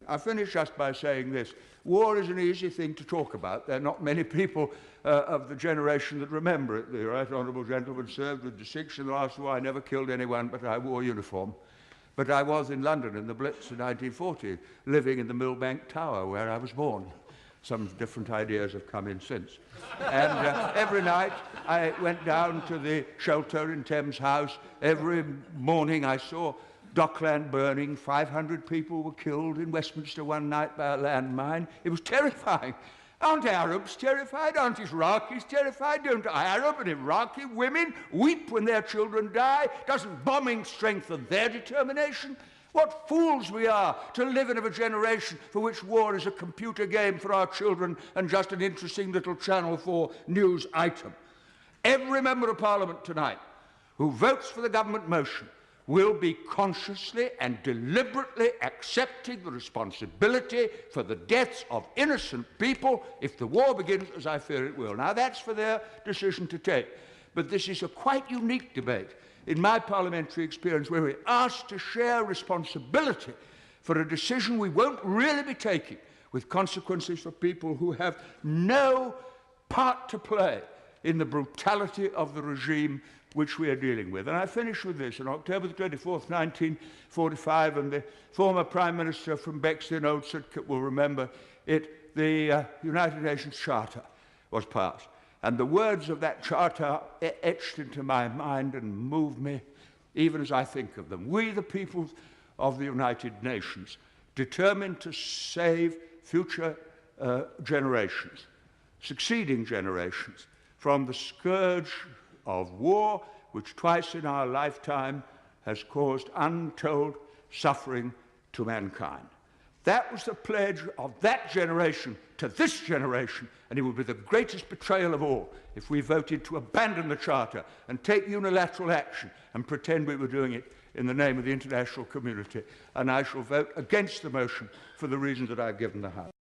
I finish just by saying this. War is an easy thing to talk about. There are not many people of the generation that remember it. The right honourable gentleman served with distinction in the last war. I never killed anyone, but I wore uniform. But I was in London in the Blitz in 1940, living in the Millbank Tower where I was born. Some different ideas have come in since. And every night I went down to the shelter in Thames House. Every morning I saw Dockland burning. 500 people were killed in Westminster one night by a landmine. It was terrifying. Aren't Arabs terrified? Aren't Iraqis terrified? Don't Arab and Iraqi women weep when their children die? Doesn't bombing strengthen their determination? What fools we are to live in a generation for which war is a computer game for our children and just an interesting little Channel 4 news item. Every member of Parliament tonight who votes for the government motion will be consciously and deliberately accepting the responsibility for the deaths of innocent people if the war begins, as I fear it will. Now, that's for their decision to take. But this is a quite unique debate in my parliamentary experience, where we're asked to share responsibility for a decision we won't really be taking, with consequences for people who have no part to play in the brutality of the regime which we are dealing with. And I finish with this. On October the 24th, 1945, and the former Prime Minister from Bexley, Old Sidcup, will remember it, the United Nations Charter was passed. And the words of that charter etched into my mind and move me, even as I think of them. We, the peoples of the United Nations, determined to save future generations, succeeding generations, from the scourge of war, which twice in our lifetime has caused untold suffering to mankind. That was the pledge of that generation to this generation, and it would be the greatest betrayal of all if we voted to abandon the Charter and take unilateral action and pretend we were doing it in the name of the international community. And I shall vote against the motion for the reasons that I've given the House.